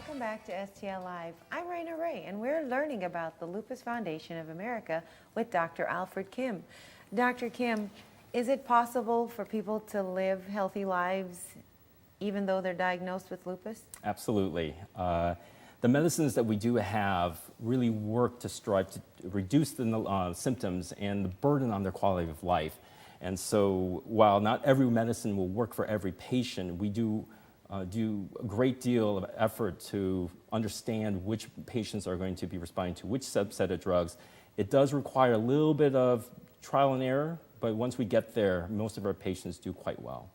Welcome back to STL Live. I'm Raynah Rey, and we're learning about the Lupus Foundation of America with Dr. Alfred Kim. Dr. Kim, is it possible for people to live healthy lives even though they're diagnosed with lupus? Absolutely. The medicines that we do have really work to strive to reduce the symptoms and the burden on their quality of life. And so while not every medicine will work for every patient, we do a great deal of effort to understand which patients are going to be responding to which subset of drugs. It does require a little bit of trial and error, but once we get there, most of our patients do quite well.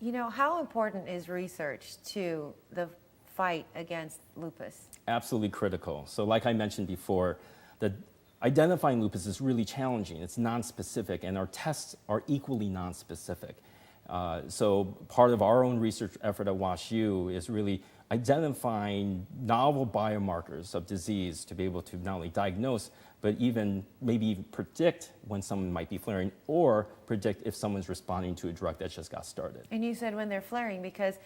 You know, how important is research to the fight against lupus? Absolutely critical. So like I mentioned before, identifying lupus is really challenging. It's nonspecific, and our tests are equally nonspecific. So part of our own research effort at WashU is really identifying novel biomarkers of disease to be able to not only diagnose, but maybe even predict when someone might be flaring, or predict if someone's responding to a drug that just got started. And you said when they're flaring, because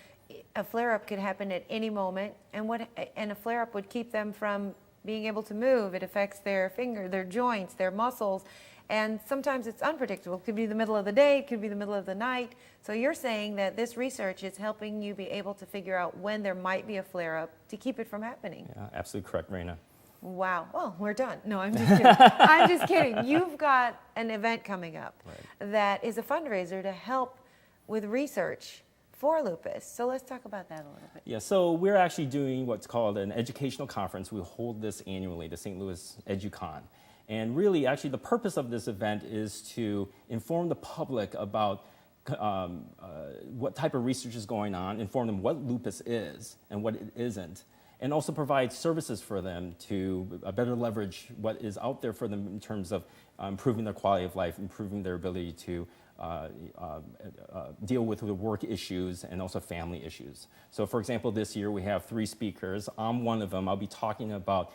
a flare-up could happen at any moment, and a flare-up would keep them from being able to move. It affects their finger, their joints, their muscles, and sometimes it's unpredictable. It could be the middle of the day, it could be the middle of the night. So you're saying that this research is helping you be able to figure out when there might be a flare-up to keep it from happening. Yeah, absolutely correct, Raynah. Wow. Well, we're done. No, I'm just kidding. I'm just kidding. You've got an event coming up that is a fundraiser to help with research for lupus. So let's talk about that a little bit. Yeah, so we're actually doing what's called an educational conference. We hold this annually, the St. Louis EduCon. And really, actually, the purpose of this event is to inform the public about what type of research is going on, inform them what lupus is and what it isn't, and also provide services for them to better leverage what is out there for them in terms of improving their quality of life, improving their ability to deal with the work issues and also family issues. So for example, this year we have 3 speakers. I'm one of them. I'll be talking about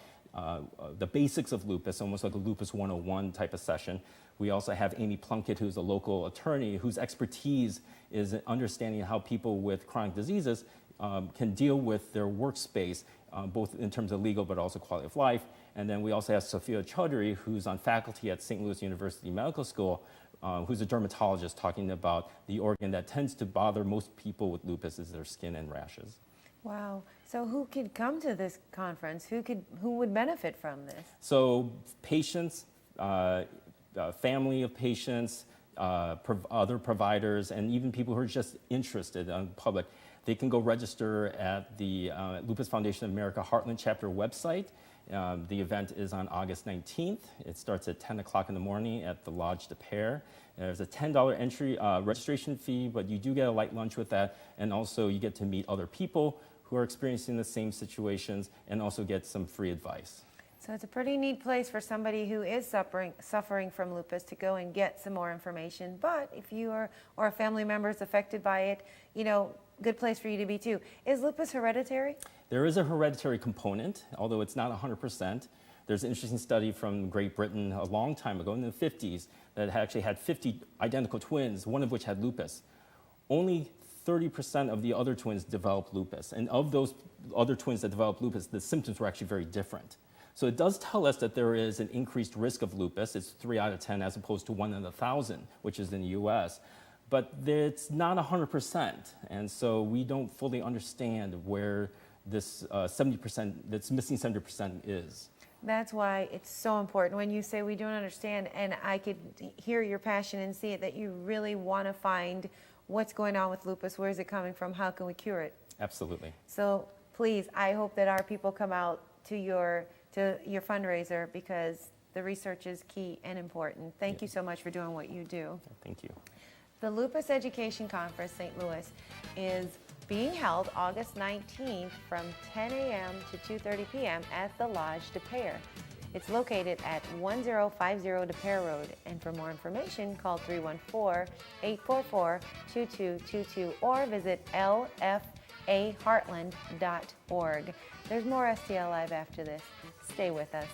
the basics of lupus, almost like a Lupus 101 type of session. We also have Amy Plunkett, who's a local attorney whose expertise is understanding how people with chronic diseases can deal with their workspace, both in terms of legal but also quality of life. And then we also have Sophia Chaudhary, who's on faculty at St. Louis University Medical School, who's a dermatologist, talking about the organ that tends to bother most people with lupus is their skin and rashes. Wow. So who could come to this conference? Who would benefit from this? So patients, family of patients, other providers, and even people who are just interested in public. They can go register at the Lupus Foundation of America Heartland chapter website. The event is on August 19th. It starts at 10 o'clock in the morning at the Lodge de Pere. There's a $10 entry registration fee, but you do get a light lunch with that, and also you get to meet other people who are experiencing the same situations and also get some free advice. So it's a pretty neat place for somebody who is suffering from lupus to go and get some more information. But if you or a family member is affected by it, you know, good place for you to be too. Is lupus hereditary? There is a hereditary component, although it's not 100%. There's an interesting study from Great Britain a long time ago in the 50s that actually had 50 identical twins, one of which had lupus. Only 30% of the other twins developed lupus. And of those other twins that developed lupus, the symptoms were actually very different. So it does tell us that there is an increased risk of lupus. It's 3 out of 10 as opposed to 1 in 1,000, which is in the US. But it's not 100%. And so we don't fully understand where this 70%, this missing 70% is. That's why it's so important when you say we don't understand, and I could hear your passion and see it, that you really want to find what's going on with lupus, where is it coming from, how can we cure it? Absolutely. So please, I hope that our people come out to your fundraiser, because the research is key and important. Thank you so much for doing what you do. Thank you. The Lupus Education Conference-Saint Louis is being held August 19th from 10 a.m. to 2:30 p.m. at the Lodge de Pere. It's located at 1050 de Pere Road. And for more information, call 314-844-2222 or visit lfaheartland.org. There's more STL Live after this. Stay with us.